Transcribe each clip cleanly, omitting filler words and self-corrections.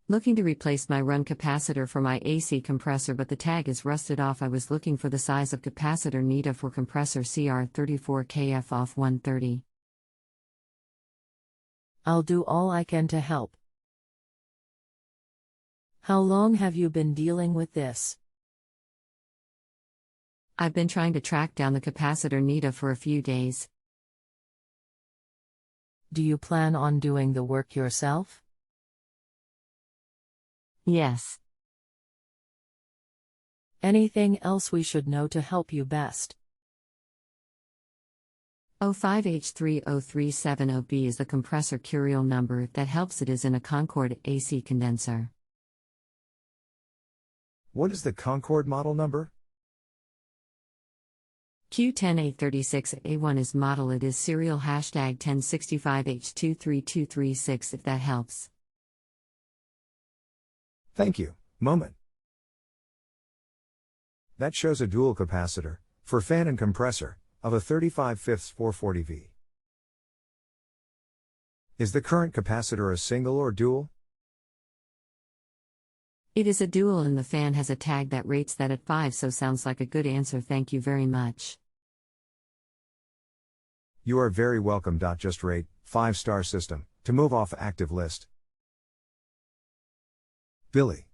Looking to replace my run capacitor for my AC compressor, but the tag is rusted off. I was looking for the size of capacitor needed for compressor CR34KF off 130. I'll do all I can to help. How long have you been dealing with this? I've been trying to track down the capacitor needed for a few days. Do you plan on doing the work yourself? Yes. Anything else we should know to help you best? 05H3037OB is the compressor Curial number. If that helps, it is in a concord AC condenser. What is the concord model number? Q10A36A1 is model. It is serial #1065H232336 if that helps. Thank you. Moment. That shows a dual capacitor, for fan and compressor, of a 35/5 440V. Is the current capacitor a single or dual? It is a dual and the fan has a tag that rates that at 5, so sounds like a good answer. Thank you very much. You are very welcome. Just rate 5-star system to move off active list. Billy.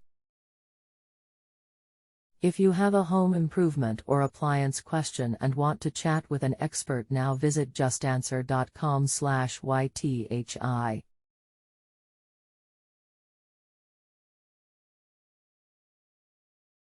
If you have a home improvement or appliance question and want to chat with an expert now, visit justanswer.com/YTHI.